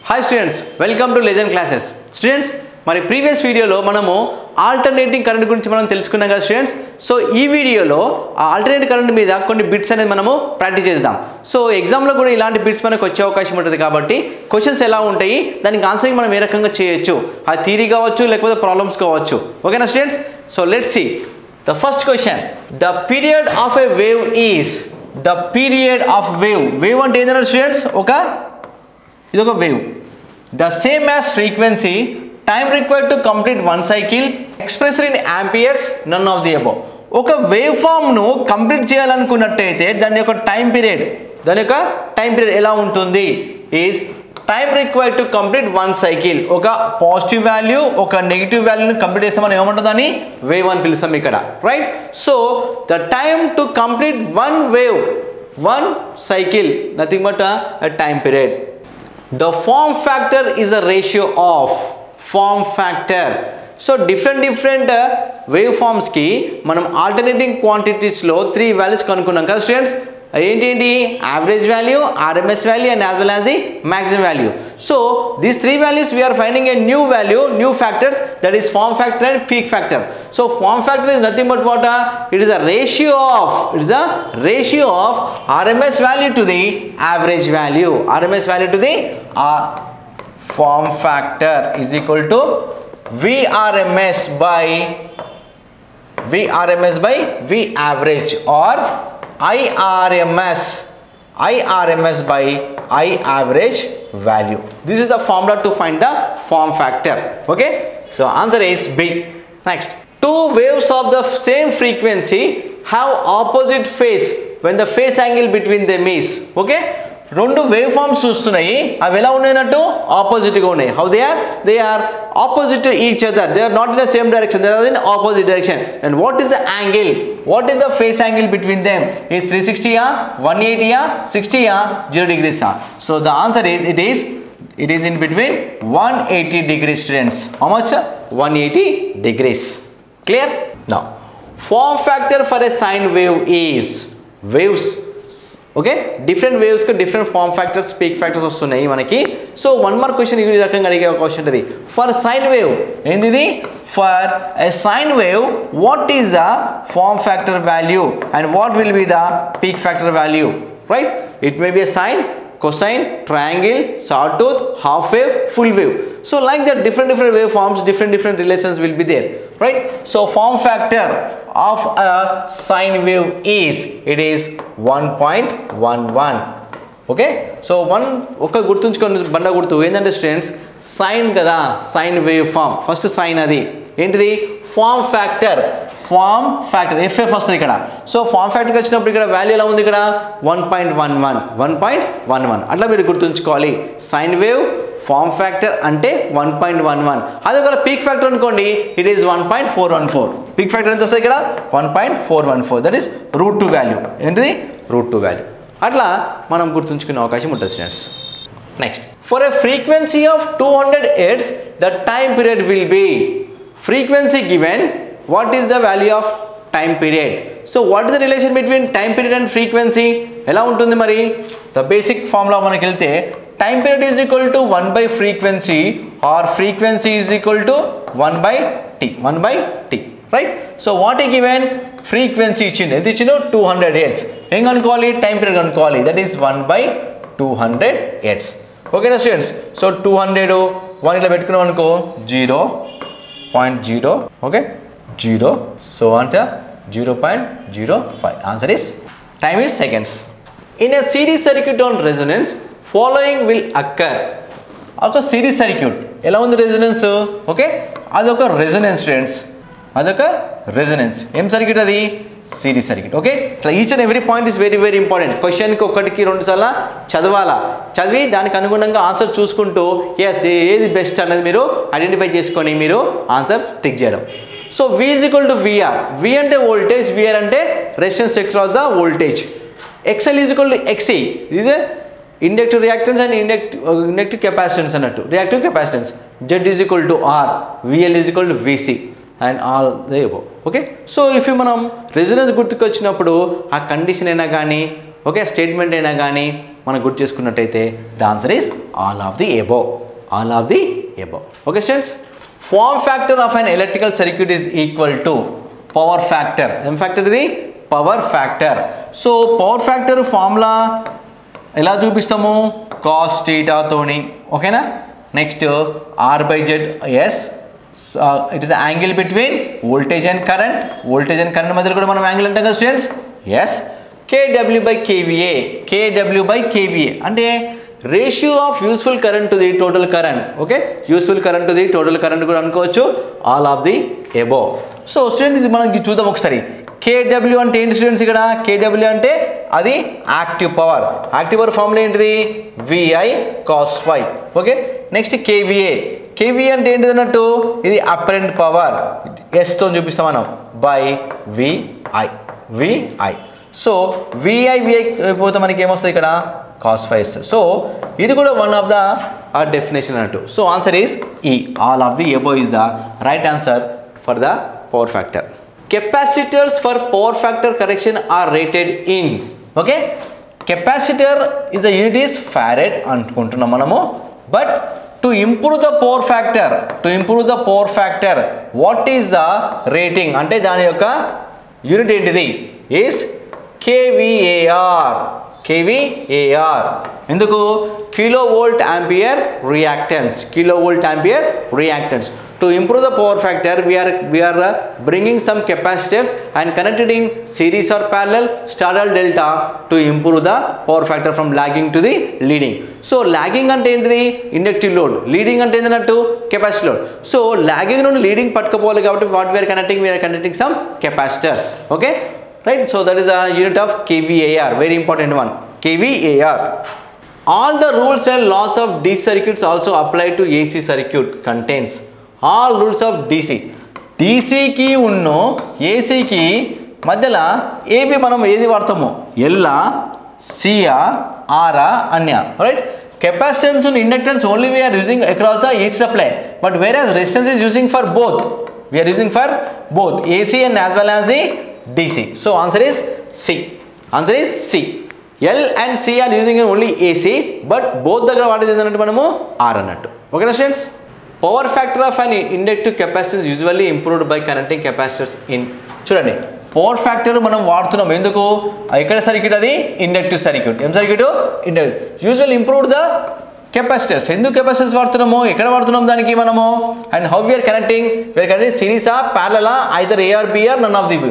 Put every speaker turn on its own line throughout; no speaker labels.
Hi students, welcome to Lezend Classes. Students, మరి previous వీడియోలో మనము ఆల్టర్నేటింగ్ కరెంట్ గురించి మనం తెలుసుకున్నాం కదా స్టూడెంట్స్. సో ఈ వీడియోలో ఆ ఆల్టర్నేటింగ్ కరెంట్ మీద కొన్ని బిట్స్ అనేది మనము ప్రాక్టీస్ చేద్దాం. సో ఎగ్జామ్లో కూడా ఇలాంటి బిట్స్ మనకు వచ్చే అవకాశం ఉంటుంది కాబట్టి క్వశ్చన్స్ ఎలా ఉంటాయి, దానికి ఆన్సరింగ్ మనం ఏ రకంగా చేయొచ్చు, ఆ థియరీ కావచ్చు లేకపోతే ప్రాబ్లమ్స్ కావచ్చు. ఓకేనా students? So let's see the first question. The period of a wave is the period of wave. Wave అంటే ఏంటంటే స్టూడెంట్స్ ఇది ఒక wave. The same as frequency, time required to complete one cycle, expressed in amperes, none of the above. ఒక wave form ను complete చేయాలనుకున్నట్టయితే దాని యొక్క time period ఎలా ఉంటుంది is time required to complete one cycle. ఒక positive value ఒక negative వాల్యూని complete చేస్తే మనం ఏమంటుందని వేవ్ అని పిలుస్తాం ఇక్కడ, right? So the time to complete one cycle nothing but a time period. The form factor is a ratio of form factor. So different wave forms ki manam alternating quantities lo 3 values kanukunnam kada students. ఏంటి average value, RMS value and as well as the maximum value. So these 3 values we are finding a new value, new factors, that is form factor and peak factor. So form factor is nothing but what? It is a ratio of RMS value to the average value. RMS value to the form factor is equal to VRMS by V average or IRMS by I average value. This is the formula to find the form factor. Okay, so answer is B. Next, two waves of the same frequency have opposite phase when the phase angle between them is. Okay, రెండు wave forms చూస్తున్నాయి, అవి ఎలా ఉన్నాయన్నట్టు opposite గా ఉన్నాయి. How they are opposite to each other, they are not in the same direction, they are in opposite direction. And what is the angle, what is the phase angle between them is 360 180 60 0 degrees. So the answer is it is in between 180 degrees students. How much? 180 degrees. Clear? Now form factor for a sine wave is waves. Okay, different వేవ్స్కి different form factors, peak factors వస్తున్నాయి మనకి. So one mark question ఈ రకంగా అడిగే అవకాశం ఉంటుంది. For sine wave ఏంటిది? For a sine wave what is the form factor value and what will be the peak factor value, right? It may be a sine, cosine, triangle, sawtooth, half wave, full wave. So like that different waveforms, different relations will be there, right? So form factor of a sine wave is 1.11. okay, so one oka gurtunchukoni banda gurtu endante students, sine kada, sine wave form, first sine adi entidi form factor FF వస్తుంది ఇక్కడ. So form ఫ్యాక్టర్కి వచ్చినప్పుడు ఇక్కడ value ఎలా ఉంది, ఇక్కడ 1.11 అట్లా మీరు గుర్తుంచుకోవాలి. సైన్ వేవ్ ఫార్మ్ ఫ్యాక్టర్ అంటే 1.11. అదే ఒక పీక్ ఫ్యాక్టర్ అనుకోండి, ఇట్ ఈస్ 1.414. పీక్ ఫ్యాక్టర్ ఎంత వస్తుంది ఇక్కడ? 1.414. That is √2 value. ఏంటిది? √2 వాల్యూ. అట్లా మనం గుర్తుంచుకునే అవకాశం ఉంటుంది students. Next, for a frequency of 200 Hz the time period will be frequency given. What is the value of time period? So what is the relation between time period and frequency? ఎలా ఉంటుంది మరి? The basic formula మనకి వెళ్తే time period is equal to 1 by frequency or frequency is equal to 1 by t, right? So what is given? Frequency ఇచ్చింది, ఎంత ఇచ్చిందో 200 Hz. ఏం కనుక్కోవాలి? time period కనుక్కోవాలి, that is 1 by 200 Hz. ఓకేనా స్టూడెంట్స్? సో 200 1 ఇట్లా పెట్టుకున్నాం అనుకో 0.0, okay 0, so anta 0.05. answer is, time is seconds. In a series circuit on resonance following will occur. ఒక సిరీస్ సర్క్యూట్ ఎలా ఉంది రెజొనెన్స్? ఓకే, అదొక రెజొనెన్స్ స్టూడెంట్స్, అదొక రెజొనెన్స్. ఏం సర్క్యూట్ అది? Series circuit. ఓకే, ఇట్లా each and every point is very important. క్వశ్చన్కి ఒకటికి 2 సార్లు చదివి దానికి అనుగుణంగా ఆన్సర్ చూసుకుంటూ ఎస్ ఏది బెస్ట్ అనేది మీరు ఐడెంటిఫై చేసుకొని మీరు ఆన్సర్ టిక్ చేయడం. So V is equal to VR. V అంటే వోల్టేజ్, VR అంటే resistance across the voltage. XL is equal to XC. This is inductive reactance and inductive capacitance అన్నట్టు, reactive capacitance. Z is equal to R. VL is equal to VC and all the above. Okay, so if మనం resonance గుర్తుకొచ్చినప్పుడు ఆ condition అయినా కానీ, okay statement అయినా కానీ మనం గుర్తు చేసుకున్నట్టయితే the answer is all of the above. All of the above. Okay students, form factor of an electrical circuit is equal to power factor. ఏం ఫ్యాక్టర్ ఇది? Power factor. So power factor formula ఎలా చూపిస్తాము? Cos థీటాతోని. ఓకేనా? Next R/Z. Yes, it is angle between voltage and current. Voltage and current మధ్యలో కూడా మనం angle అంటాం కదా స్టూడెంట్స్. Yes, kW/kVA. kW/kVA అంటే ratio of useful current to the total current. Okay, useful current to the total current కూడా అనుకోవచ్చు. All of the above. So student ఇది మనం చూద్దాం ఒకసారి. kW అంటే ఏంటి స్టూడెంట్స్? ఇక్కడ kW అంటే అది active power. Active power formula ఏంటిది? VI cos phi. Okay, next kVA. kVA అంటే ఏంటిది అన్నట్టు? ఇది అపరెంట్ పవర్. ఎస్తో చూపిస్తాం మనం. By VI. సో VI అయిపోతే మనకి ఏమొస్తుంది ఇక్కడ? cos phi. సో ఇది కూడా వన్ ఆఫ్ ద డెఫినేషన్ అన్నట్టు. సో ఆన్సర్ ఈస్ ఈ. All of the above is the right answer for the power factor. Capacitors for power factor correction are rated in. Okay, capacitor is the unit is farad అనుకుంటున్నాం మనము. But to improve the power factor, what is the rating? అంటే దాని యొక్క unit ఏంటిది? is kVAR. ఎందుకు? Kilovolt ampere reactance. To improve the power factor, we are bringing some capacitors and connecting series or parallel, star or delta to improve the power factor from lagging to the leading. So lagging ante entidi? Inductive load. Leading ante endanattu? Capacitor load. So lagging నుండి leading పట్టుకోవాలి కాబట్టి what we are connecting some capacitors. Okay, right? So that is a unit of kVAR, very important one. kVAR. All the rules and laws of DC circuits also apply to AC circuit contains. All rules of DC కి ఉన్ను AC కి మధ్యలో ఏవి మనం ఏది వాడతాము? ఎల్లా, సియా, ఆరా, అన్య. Right? Capacitance and inductance only we are using across the AC supply, but whereas resistance is using for both. We are using for both AC and as well as the DC. So answer is C. L and C are using only AC, but both దగ్గర వాడేది ఏంటంటే మనము R అన్నట్టు. ఓకేనా students? Power factor of an inductive capacitance usually improved by connecting capacitors in. చూడండి, power factor మనం వాడుతున్నాం ఎందుకు? ఎక్కడ సర్క్యూట్? అది ఇండక్టివ్ సర్క్యూట్. ఏం circuit? Inductive. Usually improved the capacitors. ఎందుకు కెపాసిటర్స్ వాడుతున్నాము? ఎక్కడ వాడుతున్నాం దానికి మనము? And how we're connecting? We're connecting సిరీసా, ప్యారలలా, either A or B or none of the B.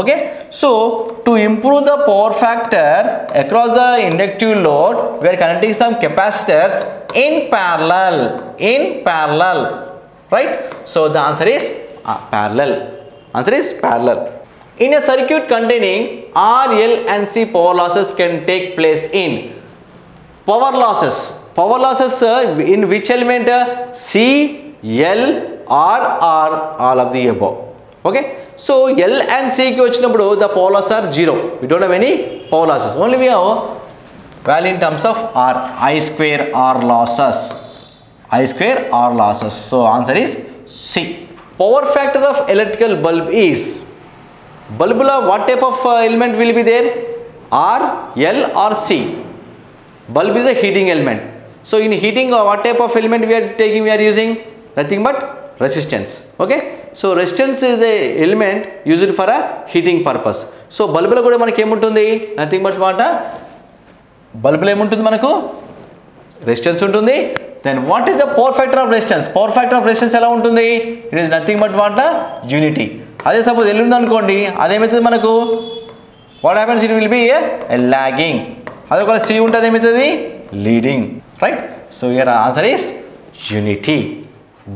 Okay, so to improve the power factor across the inductive load, we are connecting some capacitors in parallel, right? So the answer is parallel. In a circuit containing R, L and C, power losses can take place in. Power losses in which element? C, L, R, all of the above. Okay, so L and C ki vachinappudu the power losses are 0. We don't have any power losses. Only we have value in terms of R. I square R losses. So answer is C. Power factor of electrical bulb is. Bulb la what type of element will be there? R, L or C? Bulb is a heating element. So in heating what type of element we are using? Nothing but resistance. Okay, so resistance is a element used for a heating purpose. So bulb lo kuda manaki em untundi? Nothing but what? Bulb lo em untundi manaku? Resistance untundi. Then what is the power factor of resistance? Power factor of resistance ela untundi? It is nothing but what? Unity. Ade suppose L undi anukondi, ade emaytadi manaku? What happens? It will be a lagging. Ade oka C unte ade emaytadi? Leading. Right? So here answer is unity.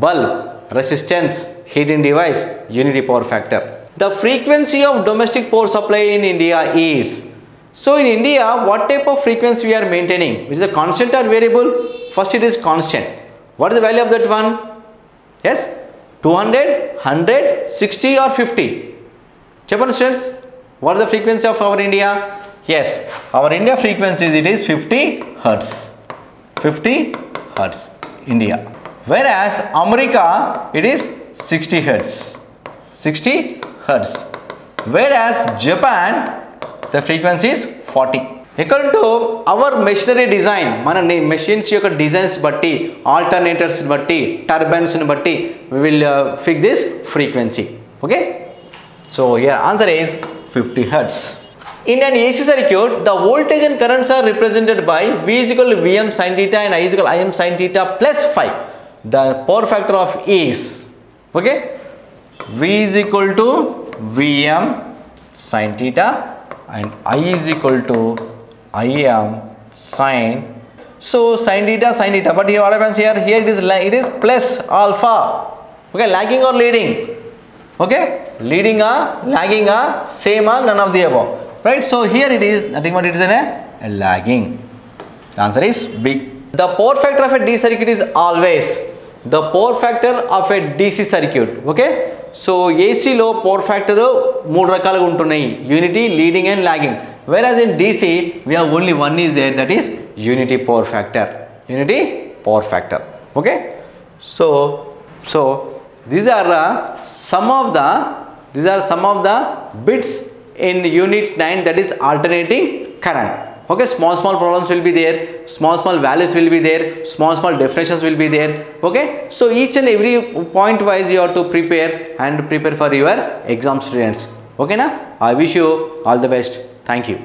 Bulb, resistance, heating device, unity power factor. The frequency of domestic power supply in India is. So in India, what type of frequency we are maintaining? It is a constant or variable? First it is constant. What is the value of that one? Yes, 200, 100, 60 or 50? Cheppan students, what is the frequency of our India? Yes, our India frequency is, it is 50 Hertz. 50 Hertz, India. Whereas America, it is 60 Hertz. Whereas Japan, the frequency is 40. According to our machinery design, మన machines యొక్క designs బట్టి, alternators బట్టి, turbines బట్టి, we will fix this frequency. Okay? So here answer is 50 Hertz. In an AC circuit, the voltage and currents are represented by V is equal to Vm sin theta and I is equal to Im sin theta plus phi. The power factor of E is, okay, V is equal to Vm sin theta and I is equal to Im sin. So sin theta, but here what happens here? Here it is plus alpha. Okay, lagging or leading? Okay, leading or lagging or same or none of the above. Right? So here it is nothing but it is a lagging. The answer is B. The power factor of a DC circuit is always the power factor of a DC circuit. Okay. So AC లో power factor మూడు రకాలుగా ఉంటున్నాయి, unity, leading and lagging. Whereas in DC we have only one is there, that is unity power factor. Unity power factor. Okay. So these are some of the bits in unit 9, that is alternating current. Okay, small problems will be there, small values will be there, small definitions will be there. Okay, so each and every point wise you have to prepare for your exam, students. Okay na? I wish you all the best. Thank you.